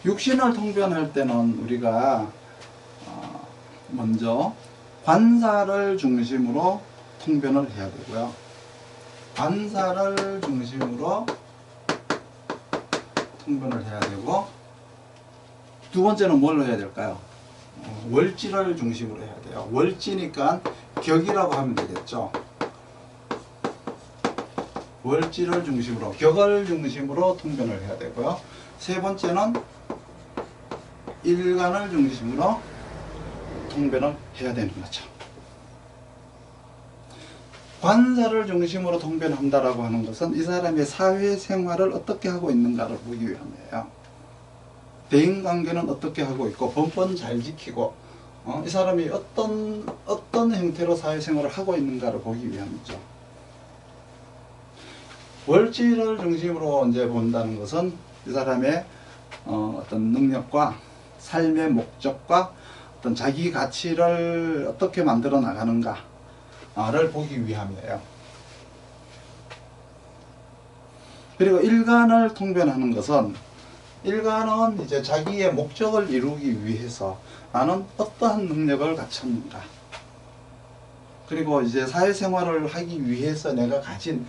육신을 통변할 때는 우리가 먼저 관사를 중심으로 통변을 해야 되고요. 관사를 중심으로 통변을 해야 되고, 두 번째는 뭘로 해야 될까요? 월지를 중심으로 해야 돼요. 월지니까 격이라고 하면 되겠죠. 월지를 중심으로, 격을 중심으로 통변을 해야 되고요. 세 번째는 일간을 중심으로 통변을 해야 되는 거죠. 관사를 중심으로 통변한다라고 하는 것은 이 사람의 사회생활을 어떻게 하고 있는가를 보기 위함이에요. 대인관계는 어떻게 하고 있고, 법은 잘 지키고, 이 사람이 어떤 형태로 사회생활을 하고 있는가를 보기 위함이죠. 월지를 중심으로 이제 본다는 것은 이 사람의 어떤 능력과 삶의 목적과 어떤 자기 가치를 어떻게 만들어 나가는가를 보기 위함이에요. 그리고 일간을 통변하는 것은, 일간은 이제 자기의 목적을 이루기 위해서 나는 어떠한 능력을 갖췄는가, 그리고 이제 사회생활을 하기 위해서 내가 가진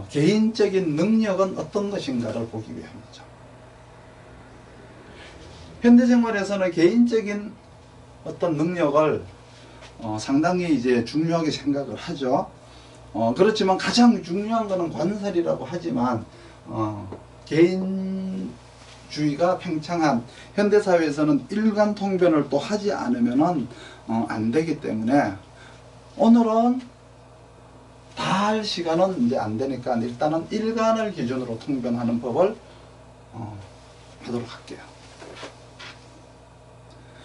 개인적인 능력은 어떤 것인가를 보기 위함이죠. 현대생활에서는 개인적인 어떤 능력을 상당히 이제 중요하게 생각을 하죠. 그렇지만 가장 중요한 것은 관살이라고 하지만 개인주의가 팽창한 현대사회에서는 일간 통변을 또 하지 않으면 안 되기 때문에, 오늘은 다 할 시간은 이제 안 되니까 일단은 일간을 기준으로 통변하는 법을 하도록 할게요.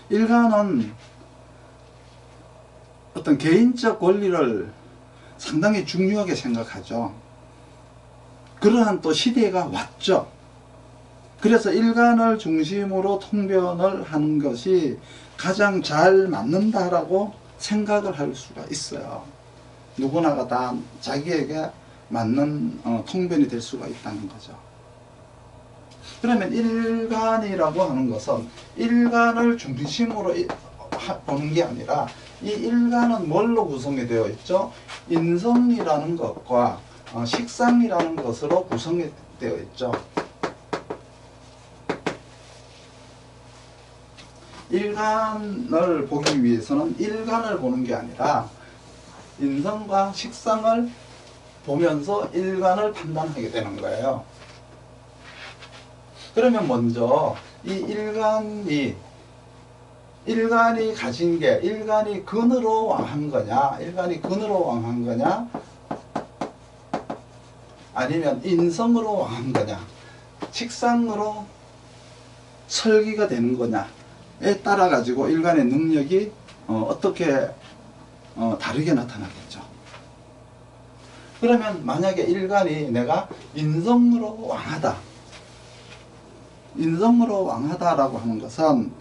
일간은 어떤 개인적 권리를 상당히 중요하게 생각하죠. 그러한 또 시대가 왔죠. 그래서 일간을 중심으로 통변을 하는 것이 가장 잘 맞는다라고 생각을 할 수가 있어요. 누구나가 다 자기에게 맞는 통변이 될 수가 있다는 거죠. 그러면 일간이라고 하는 것은 일간을 중심으로 보는 게 아니라, 이 일간은 뭘로 구성이 되어 있죠? 인성이라는 것과 식상이라는 것으로 구성이 되어 있죠. 일간을 보기 위해서는 일간을 보는 게 아니라 인성과 식상을 보면서 일간을 판단하게 되는 거예요. 그러면 먼저 이 일간이 가진 게, 일간이 근으로 왕한 거냐, 일간이 근으로 왕한 거냐, 아니면 인성으로 왕한 거냐, 식상으로 설기가 되는 거냐에 따라 가지고 일간의 능력이 어떻게 다르게 나타나겠죠. 그러면 만약에 일간이 내가 인성으로 왕하다, 인성으로 왕하다라고 하는 것은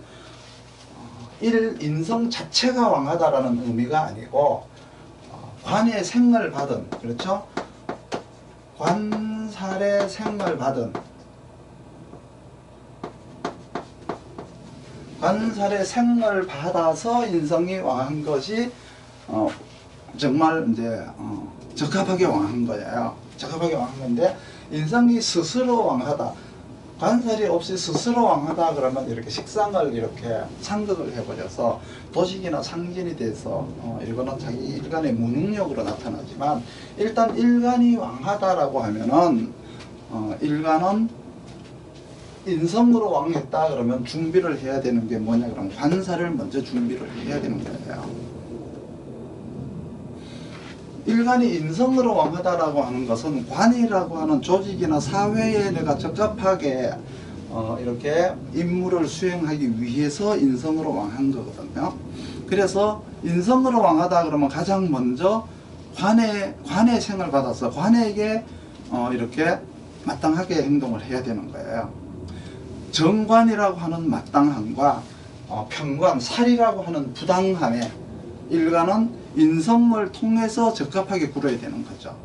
인성 자체가 왕하다라는 의미가 아니고, 관의 생을 받은, 그렇죠? 관살의 생을 받은, 관살의 생을 받아서 인성이 왕한 것이 정말 이제 적합하게 왕한 거예요. 적합하게 왕한 건데, 인성이 스스로 왕하다, 관살이 없이 스스로 왕하다 그러면 이렇게 식상을 이렇게 상극을 해버려서 도식이나 상진이 돼서 이거는 자기 일간의 무능력으로 나타나지만, 일단 일간이 왕하다라고 하면은 일간은 인성으로 왕했다 그러면 준비를 해야 되는 게 뭐냐 그러면 관살을 먼저 준비를 해야 되는 거예요. 일간이 인성으로 왕하다라고 하는 것은 관이라고 하는 조직이나 사회에 내가 적합하게 이렇게 임무를 수행하기 위해서 인성으로 왕한 거거든요. 그래서 인성으로 왕하다 그러면 가장 먼저 관의 생을 받아서 관에게 이렇게 마땅하게 행동을 해야 되는 거예요. 정관이라고 하는 마땅함과 편관, 살이라고 하는 부당함에 일간은 인성을 통해서 적합하게 굴어야 되는 거죠.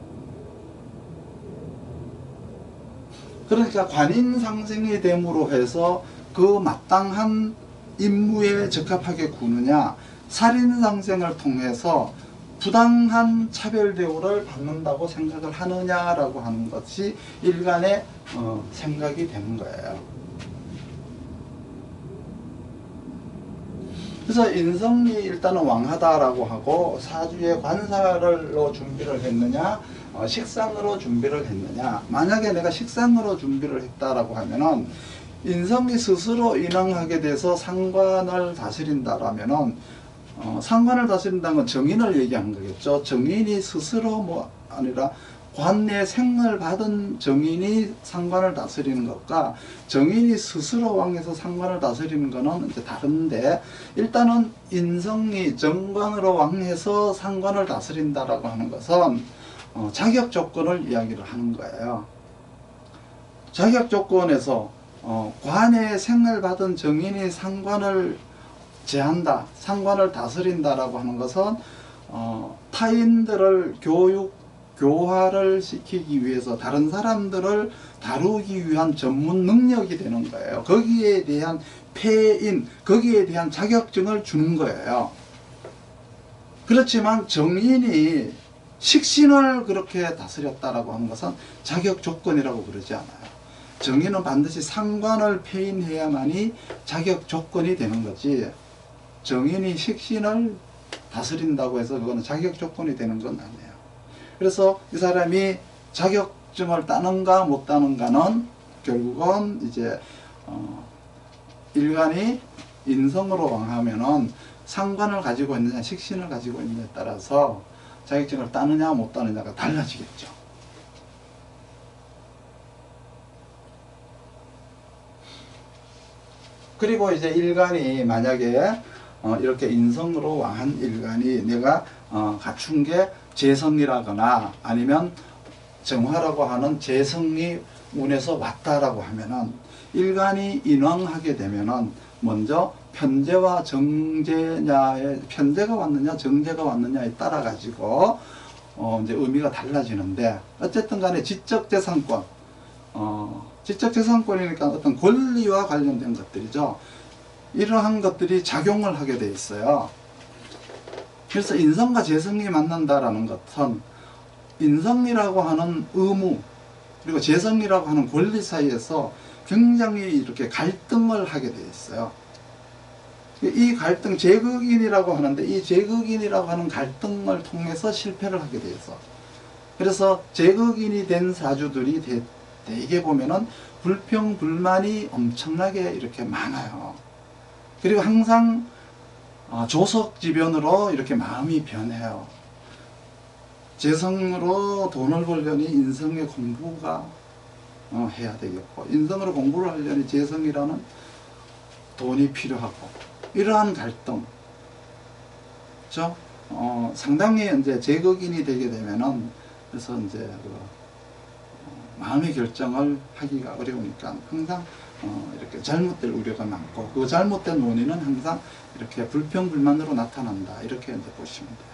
그러니까 관인상생이 됨으로 해서 그 마땅한 임무에 적합하게 구느냐, 살인상생을 통해서 부당한 차별 대우를 받는다고 생각을 하느냐라고 하는 것이 일간의 생각이 되는 거예요. 그래서 인성이 일단은 왕하다라고 하고, 사주의 관사로 준비를 했느냐, 식상으로 준비를 했느냐. 만약에 내가 식상으로 준비를 했다라고 하면은, 인성이 스스로 인왕하게 돼서 상관을 다스린다라면은, 상관을 다스린다는 건 정인을 얘기하는 거겠죠. 정인이 스스로 뭐 아니라 관내 생을 받은 정인이 상관을 다스리는 것과 정인이 스스로 왕해서 상관을 다스리는 것은 이제 다른데, 일단은 인성이 정관으로 왕해서 상관을 다스린다라고 하는 것은 자격 조건을 이야기를 하는 거예요. 자격 조건에서 관의 생을 받은 정인이 상관을 제한다, 상관을 다스린다라고 하는 것은 타인들을 교화를 시키기 위해서 다른 사람들을 다루기 위한 전문 능력이 되는 거예요. 거기에 대한 폐인, 거기에 대한 자격증을 주는 거예요. 그렇지만 정인이 식신을 그렇게 다스렸다라고 하는 것은 자격 조건이라고 그러지 않아요. 정인은 반드시 상관을 폐인해야만이 자격 조건이 되는 거지, 정인이 식신을 다스린다고 해서 그거는 자격 조건이 되는 건 아니에요. 그래서 이 사람이 자격증을 따는가 못 따는가는 결국은 이제 일간이 인성으로 왕하면은 상관을 가지고 있느냐 식신을 가지고 있느냐에 따라서 자격증을 따느냐 못 따느냐가 달라지겠죠. 그리고 이제 일간이 만약에 이렇게 인성으로 왕한 일간이 내가 갖춘 게 재성이라거나 아니면 정화라고 하는 재성이 운에서 왔다라고 하면은, 일간이 인왕하게 되면은 먼저 편재와 정재냐에, 편재가 왔느냐 정재가 왔느냐에 따라 가지고 이제 의미가 달라지는데, 어쨌든 간에 지적재산권, 지적재산권이니까 어떤 권리와 관련된 것들이죠. 이러한 것들이 작용을 하게 돼 있어요. 그래서 인성과 재성이 만난다라는 것은 인성이라고 하는 의무 그리고 재성이라고 하는 권리 사이에서 굉장히 이렇게 갈등을 하게 돼 있어요. 이 갈등, 제극인이라고 하는데 이 제극인이라고 하는 갈등을 통해서 실패를 하게 돼 있어. 그래서 제극인이 된 사주들이 대개 보면은 불평 불만이 엄청나게 이렇게 많아요. 그리고 항상 조석지변으로 이렇게 마음이 변해요. 재성으로 돈을 벌려니 인성의 공부가 해야 되겠고, 인성으로 공부를 하려니 재성이라는 돈이 필요하고, 이러한 갈등, 그렇죠? 상당히 이제 제극인이 되게 되면은, 그래서 이제 마음의 결정을 하기가 어려우니까 항상 이렇게 잘못될 우려가 많고, 그 잘못된 원인은 항상 이렇게 불평불만으로 나타난다, 이렇게 이제 보시면 돼요.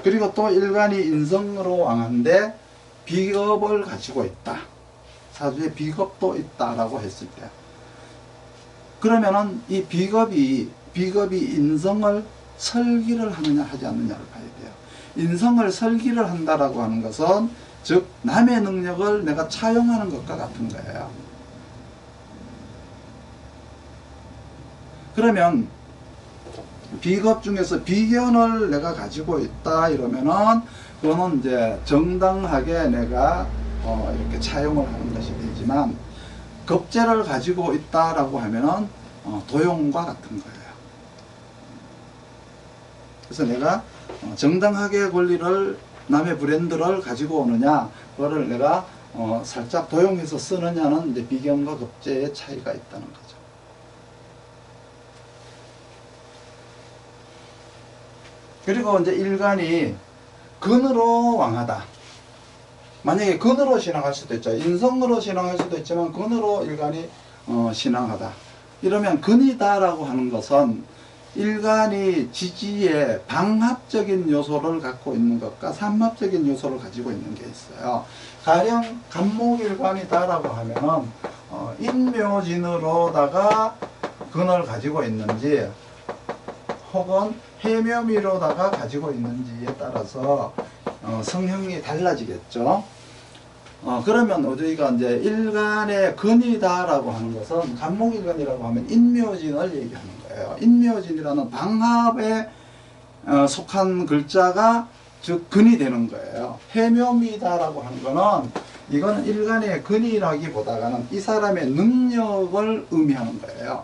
그리고 또 일간이 인성으로 왕한데 비겁을 가지고 있다, 사주에 비겁도 있다라고 했을 때, 그러면은 이 비겁이 인성을 설기를 하느냐 하지 않느냐를 봐야 돼요. 인성을 설기를 한다라고 하는 것은 즉 남의 능력을 내가 차용하는 것과 같은 거예요. 그러면 비겁 중에서 비견을 내가 가지고 있다 이러면은 그거는 이제 정당하게 내가 이렇게 차용을 하는 것이 되지만, 겁재를 가지고 있다라고 하면은 도용과 같은 거예요. 그래서 내가 정당하게 권리를, 남의 브랜드를 가지고 오느냐, 그거를 내가 살짝 도용해서 쓰느냐는 이제 비견과 겁재의 차이가 있다는 거죠. 그리고 이제 일간이 근으로 왕하다. 만약에 근으로 신앙할 수도 있죠. 인성으로 신앙할 수도 있지만 근으로 일간이 신앙하다. 이러면 근이다라고 하는 것은 일간이 지지에 방합적인 요소를 갖고 있는 것과 삼합적인 요소를 가지고 있는 게 있어요. 가령 간목일간이다라고 하면은 인묘진으로다가 근을 가지고 있는지 혹은 해묘미로다가 가지고 있는지에 따라서 성형이 달라지겠죠. 그러면 우리가 이제 일간의 근이다라고 하는 것은 간목일간이라고 하면 인묘진을 얘기하는 거예요. 인묘진이라는 방합에 속한 글자가 즉 근이 되는 거예요. 해묘미다라고 하는 거는 이거는 일간의 근이라기보다는 이 사람의 능력을 의미하는 거예요.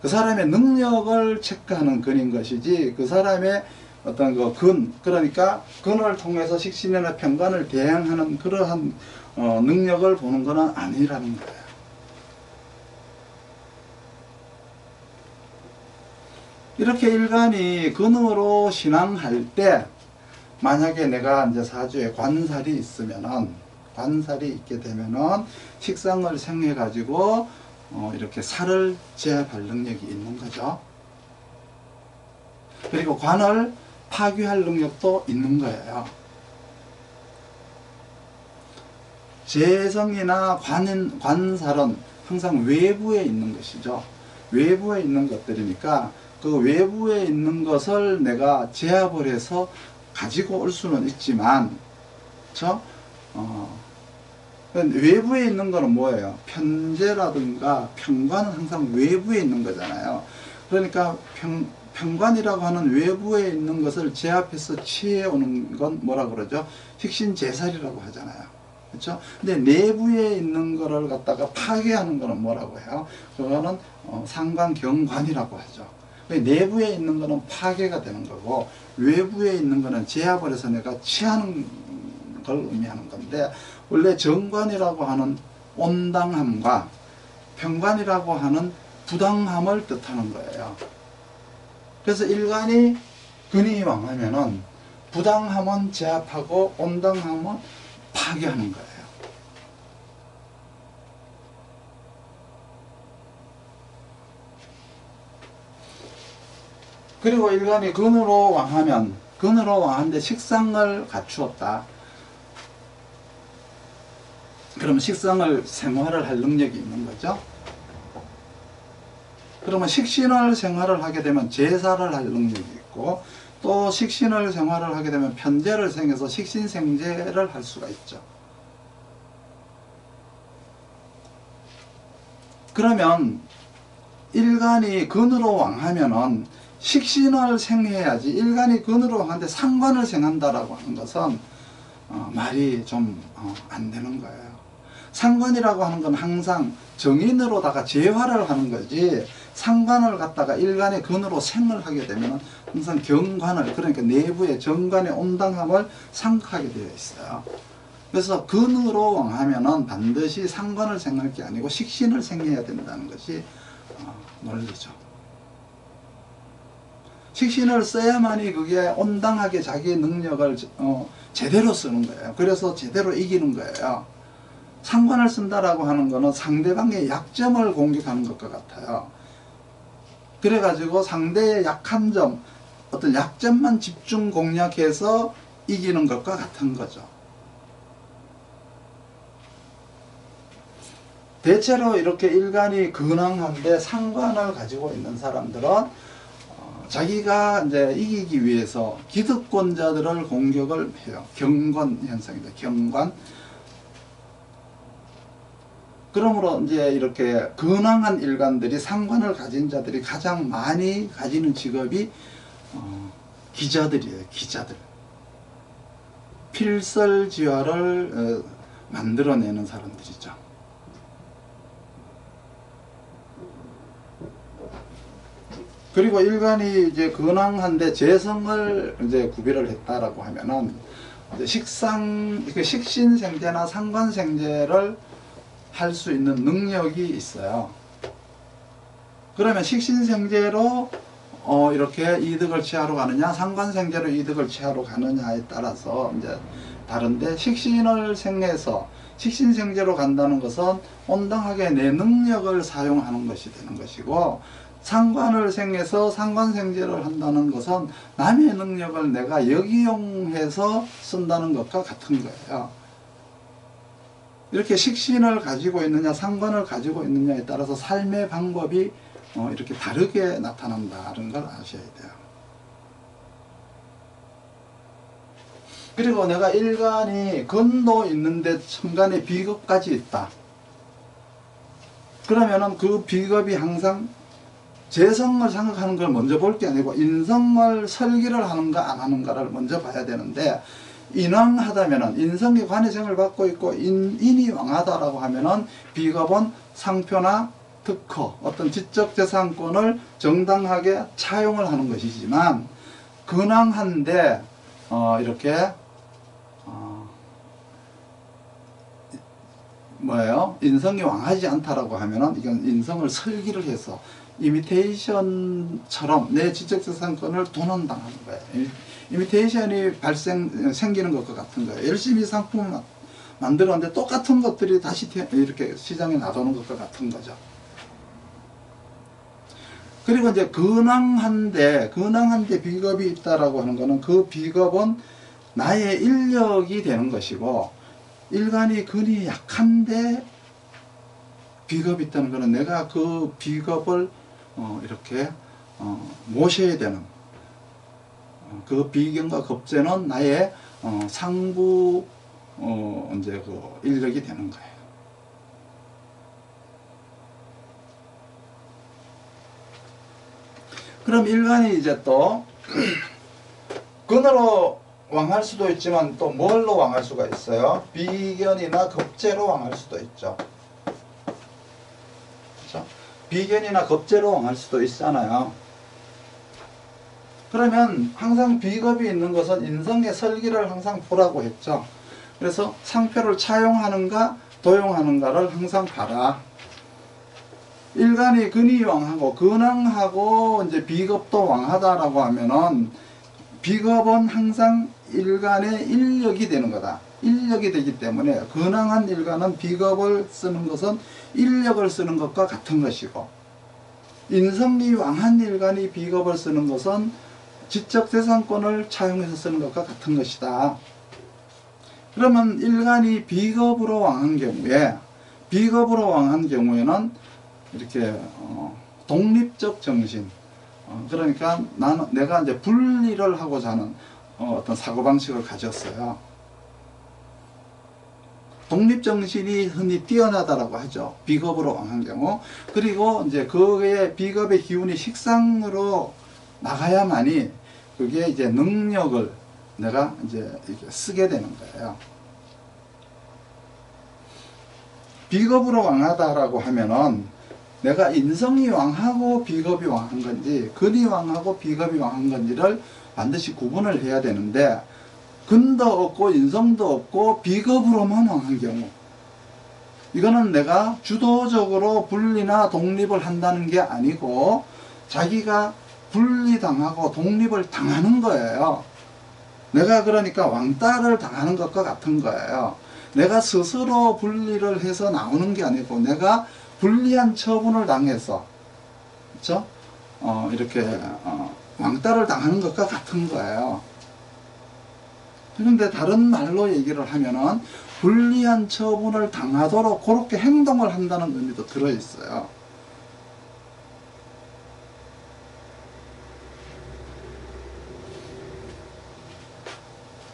그 사람의 능력을 체크하는 근인 것이지 그 사람의 어떤 그 근, 그러니까 근을 통해서 식신이나 편관을 대항하는 그러한 능력을 보는 것은 아니라는 거예요. 이렇게 일간이 근으로 신앙할 때 만약에 내가 이제 사주에 관살이 있으면은 관살이 있게 되면은 식상을 생해 가지고 이렇게 살을 제압할 능력이 있는 거죠. 그리고 관을 파괴할 능력도 있는 거예요. 재성이나 관살은 항상 외부에 있는 것이죠. 외부에 있는 것들이니까 그 외부에 있는 것을 내가 제압을 해서 가지고 올 수는 있지만, 그렇죠? 외부에 있는 거는 뭐예요? 편재라든가 편관은 항상 외부에 있는 거잖아요. 그러니까 편관이라고 하는 외부에 있는 것을 제압해서 취해오는 건 뭐라 그러죠? 식신제살이라고 하잖아요. 그렇죠? 근데 내부에 있는 거를 갖다가 파괴하는 거는 뭐라고 해요? 그거는 상관경관이라고 하죠. 내부에 있는 거는 파괴가 되는 거고 외부에 있는 거는 제압을 해서 내가 취하는 걸 의미하는 건데, 원래 정관이라고 하는 온당함과 편관이라고 하는 부당함을 뜻하는 거예요. 그래서 일간이 근이 왕하면은 부당함은 제압하고 온당함은 파괴하는 거예요. 그리고 일간이 근으로 왕하면, 근으로 왕하는데 식상을 갖추었다. 그러면 식상을 생활을 할 능력이 있는 거죠. 그러면 식신을 생활을 하게 되면 제사를 할 능력이 있고, 또 식신을 생활을 하게 되면 편재를 생해서 식신생재를 할 수가 있죠. 그러면 일간이 근으로 왕하면은 식신을 생해야지, 일간이 근으로 왕하는데 상관을 생한다라고 하는 것은 말이 좀 안 되는 거예요. 상관이라고 하는 건 항상 정인으로다가 재화를 하는 거지, 상관을 갖다가 일간의 근으로 생을 하게 되면 항상 경관을, 그러니까 내부의 정관의 온당함을 상하게 되어 있어요. 그래서 근으로 왕하면은 반드시 상관을 생할 게 아니고 식신을 생해야 된다는 것이 논리죠. 식신을 써야만이 그게 온당하게 자기의 능력을 제대로 쓰는 거예요. 그래서 제대로 이기는 거예요. 상관을 쓴다라고 하는 거는 상대방의 약점을 공격하는 것과 같아요. 그래가지고 상대의 약한 점, 어떤 약점만 집중 공략해서 이기는 것과 같은 거죠. 대체로 이렇게 일간이 근황한데 상관을 가지고 있는 사람들은 자기가 이제 이기기 위해서 기득권자들을 공격을 해요. 경관 현상이다. 경관. 그러므로 이제 이렇게 근황한 일간들이, 상관을 가진 자들이 가장 많이 가지는 직업이 기자들이에요. 기자들. 필설지화를 만들어내는 사람들이죠. 그리고 일간이 이제 근황한데 재성을 이제 구별을 했다라고 하면은 이제 식신생재나 상관생재를 할 수 있는 능력이 있어요. 그러면 식신생재로 이렇게 이득을 취하러 가느냐, 상관생재로 이득을 취하러 가느냐에 따라서 이제 다른데, 식신을 생해서 식신생재로 간다는 것은 온당하게 내 능력을 사용하는 것이 되는 것이고, 상관을 생해서 상관생제를 한다는 것은 남의 능력을 내가 역이용해서 쓴다는 것과 같은 거예요. 이렇게 식신을 가지고 있느냐 상관을 가지고 있느냐에 따라서 삶의 방법이 이렇게 다르게 나타난다는 걸 아셔야 돼요. 그리고 내가 일간이 근도 있는데 천간에 비겁까지 있다. 그러면은 그 비겁이 항상 재성을 생각하는 걸 먼저 볼 게 아니고 인성을 설기를 하는가 안 하는가를 먼저 봐야 되는데, 인왕하다면은 인성이 관해생을 받고 있고 인이 왕하다라고 하면은 비겁은 상표나 특허, 어떤 지적재산권을 정당하게 차용을 하는 것이지만, 근왕한데 이렇게 뭐예요? 인성이 왕하지 않다라고 하면은 이건 인성을 설기를 해서 이미테이션처럼 내 지적재산권을 도난당하는 거예요. 이미테이션이 생기는 것과 같은 거예요. 열심히 상품을 만들었는데 똑같은 것들이 다시 이렇게 시장에 나오는 것과 같은 거죠. 그리고 이제 근황한데 비겁이 있다라고 하는 거는 그 비겁은 나의 인력이 되는 것이고, 일간이 근이 약한데 비겁이 있다는 것은 내가 그 비겁을 이렇게 모셔야 되는, 그 비견과 겁재는 나의 상부 이제 그 인력이 되는 거예요. 그럼 일간이 이제 또 근으로 왕할 수도 있지만 또 뭘로 왕할 수가 있어요? 비견이나 겁재로 왕할 수도 있죠. 그렇죠? 비견이나 겁재로 왕할 수도 있잖아요. 그러면 항상 비겁이 있는 것은 인성의 설기를 항상 보라고 했죠. 그래서 상표를 차용하는가 도용하는가를 항상 봐라. 일간이 근이 왕하고 근왕하고 이제 비겁도 왕하다라고 하면은, 비겁은 항상 일간의 인력이 되는 거다. 인력이 되기 때문에 근왕한 일간은 비겁을 쓰는 것은 인력을 쓰는 것과 같은 것이고, 인성이 왕한 일간이 비겁을 쓰는 것은 지적재산권을 차용해서 쓰는 것과 같은 것이다. 그러면 일간이 비겁으로 왕한 경우에는 이렇게 독립적 정신, 그러니까 내가 이제 분리를 하고자 하는 어떤 사고방식을 가졌어요. 독립정신이 흔히 뛰어나다라고 하죠. 비겁으로 왕한 경우. 그리고 이제 그의 비겁의 기운이 식상으로 나가야만이 그게 이제 능력을 내가 이제 이렇게 쓰게 되는 거예요. 비겁으로 왕하다라고 하면은 내가 인성이 왕하고 비겁이 왕한 건지, 근이 왕하고 비겁이 왕한 건지를 반드시 구분을 해야 되는데, 근도 없고 인성도 없고 비겁으로만 왕한 경우, 이거는 내가 주도적으로 분리나 독립을 한다는 게 아니고 자기가 분리당하고 독립을 당하는 거예요. 내가 그러니까 왕따를 당하는 것과 같은 거예요. 내가 스스로 분리를 해서 나오는 게 아니고 내가 불리한 처분을 당해서, 그렇죠? 이렇게 왕따를 당하는 것과 같은 거예요. 그런데 다른 말로 얘기를 하면은 불리한 처분을 당하도록 그렇게 행동을 한다는 의미도 들어있어요.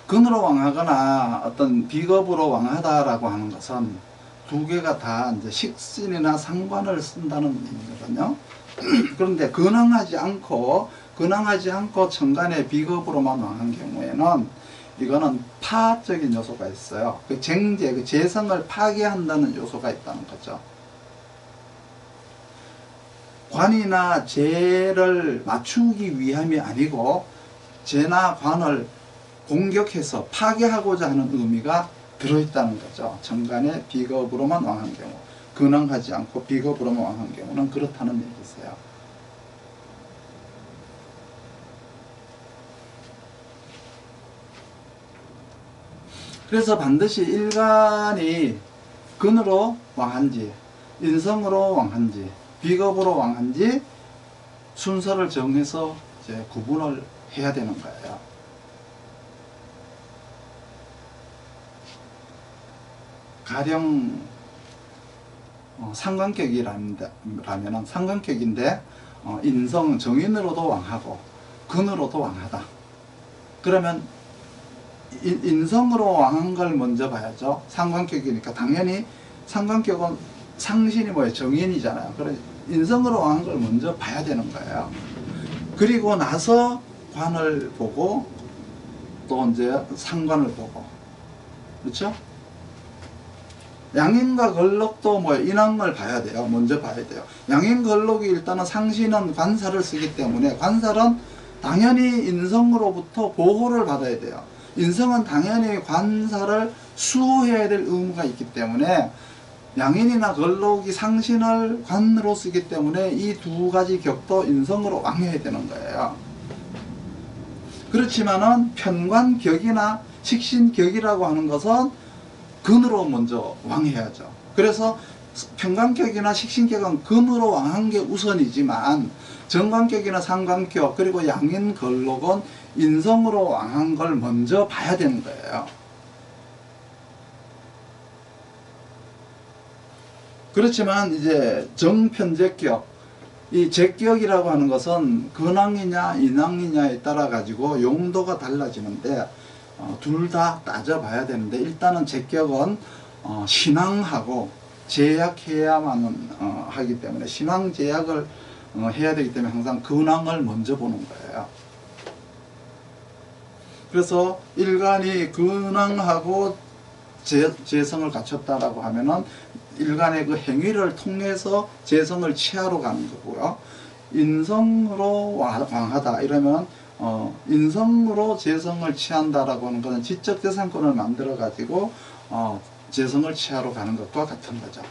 근으로 왕하거나 어떤 비겁으로 왕하다라고 하는 것은 두 개가 다 이제 식신이나 상관을 쓴다는 의미거든요. 그런데 근황하지 않고 천간에 비겁으로만 왕한 경우에는 이거는 파적인 요소가 있어요. 그 쟁제, 그 재성을 파괴한다는 요소가 있다는 거죠. 관이나 재를 맞추기 위함이 아니고 재나 관을 공격해서 파괴하고자 하는 의미가 들어있다는 거죠. 천간에 비겁으로만 왕한 경우, 근황하지 않고 비겁으로만 왕한 경우는 그렇다는 얘기세요. 그래서 반드시 일간이 근으로 왕한지, 인성으로 왕한지, 비겁으로 왕한지 순서를 정해서 이제 구분을 해야 되는 거예요. 가령 상관격이라면 상관격인데 인성 정인으로도 왕하고 근으로도 왕하다. 그러면 인성으로 왕한 걸 먼저 봐야죠. 상관격이니까 당연히 상관격은 상신이 뭐예요? 정인이잖아요. 그래서 인성으로 왕한 걸 먼저 봐야 되는 거예요. 그리고 나서 관을 보고 또 이제 상관을 보고, 그렇죠? 양인과 걸록도 뭐 인왕을 봐야 돼요. 먼저 봐야 돼요. 양인 걸록이 일단은 상신은 관사를 쓰기 때문에 관살은 당연히 인성으로부터 보호를 받아야 돼요. 인성은 당연히 관사를 수호해야 될 의무가 있기 때문에 양인이나 걸록이 상신을 관으로 쓰기 때문에 이 두 가지 격도 인성으로 왕해야 되는 거예요. 그렇지만은 편관격이나 식신격이라고 하는 것은 근으로 먼저 왕해야죠. 그래서 편관격이나 식신격은 근으로 왕한 게 우선이지만 정관격이나 상관격 그리고 양인 걸록은 인성으로 왕한 걸 먼저 봐야 되는 거예요. 그렇지만 이제 정편제격, 이 제격이라고 하는 것은 근왕이냐 인왕이냐에 따라 가지고 용도가 달라지는데 둘 다 따져봐야 되는데 일단은 제격은 신왕하고 제약해야만 하기 때문에 신왕 제약을 해야 되기 때문에 항상 근왕을 먼저 보는 거예요. 그래서 일간이 근왕하고 재성을 갖췄다라고 하면은 일간의 그 행위를 통해서 재성을 취하러 가는 거고요. 인성으로 왕하다 이러면 인성으로 재성을 취한다라고 하는 것은 지적재산권을 만들어 가지고 재성을 취하러 가는 것과 같은 거죠.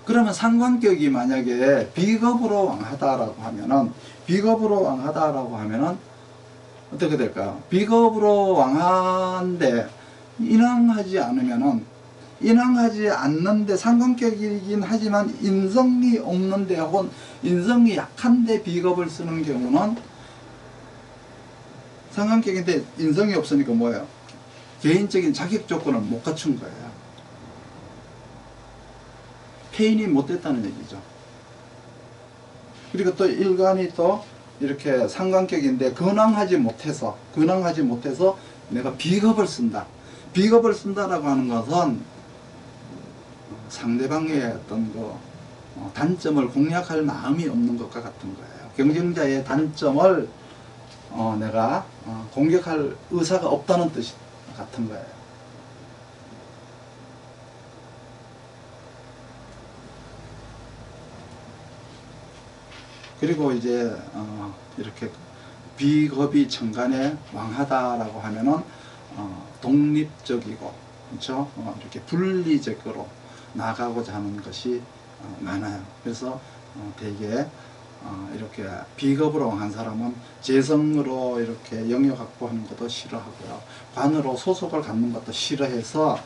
그러면 상관격이 만약에 비겁으로 왕하다라고 하면은 어떻게 될까요? 비겁으로 왕한데 인왕하지 않는데 상관격이긴 하지만 인성이 없는데 혹은 인성이 약한데 비겁을 쓰는 경우는 상관격인데 인성이 없으니까 뭐예요? 개인적인 자격 조건을 못 갖춘 거예요. 폐인이 못 됐다는 얘기죠. 그리고 또 일간이 또 이렇게 상관격인데 근왕하지 못해서 내가 비겁을 쓴다. 비겁을 쓴다라고 하는 것은 상대방의 어떤 단점을 공략할 마음이 없는 것과 같은 거예요. 경쟁자의 단점을 내가 공격할 의사가 없다는 뜻이 같은 거예요. 그리고 이제 이렇게 비겁이 천간에 왕하다라고 하면은 독립적이고 그렇죠? 이렇게 분리적으로 나가고자 하는 것이 많아요. 그래서 되게 이렇게 비겁으로 왕한 사람은 재성으로 이렇게 영역 확보하는 것도 싫어하고요. 관으로 소속을 갖는 것도 싫어해서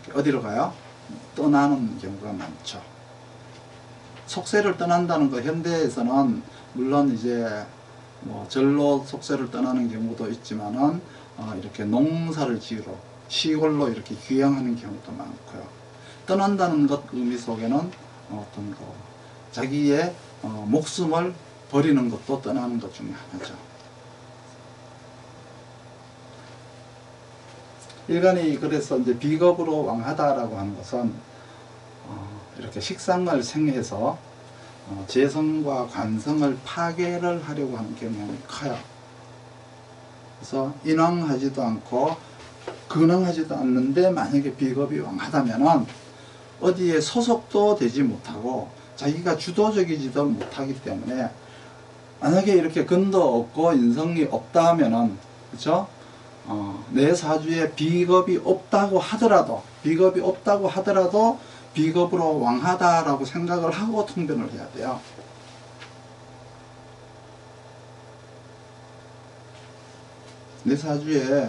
이렇게 어디로 가요? 떠나는 경우가 많죠. 속세를 떠난다는 거 현대에서는 물론 이제 뭐 절로 속세를 떠나는 경우도 있지만은 이렇게 농사를 지으러 시골로 이렇게 귀향하는 경우도 많고요. 떠난다는 것 의미 속에는 어떤 자기의 목숨을 버리는 것도 떠나는 것 중에 하나죠. 일간이 그래서 이제 비겁으로 왕하다라고 하는 것은 이렇게 식상을 생해서 재성과 관성을 파괴를 하려고 하는 경향이 커요. 그래서 인왕하지도 않고 근왕하지도 않는데 만약에 비겁이 왕하다면은 어디에 소속도 되지 못하고 자기가 주도적이지도 못하기 때문에 만약에 이렇게 근도 없고 인성이 없다 하면은 그렇죠? 내 사주에 비겁이 없다고 하더라도 비겁으로 왕하다라고 생각을 하고 통변을 해야 돼요. 내 사주에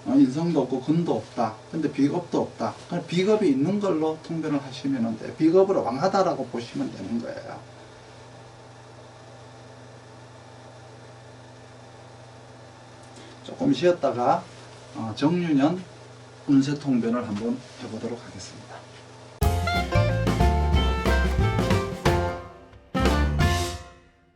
인성도 없고 근도 없다. 근데 비겁도 없다. 그럼 비겁이 있는 걸로 통변을 하시면 돼. 비겁으로 왕하다라고 보시면 되는 거예요. 조금 쉬었다가 정유년 운세 통변을 한번 해보도록 하겠습니다.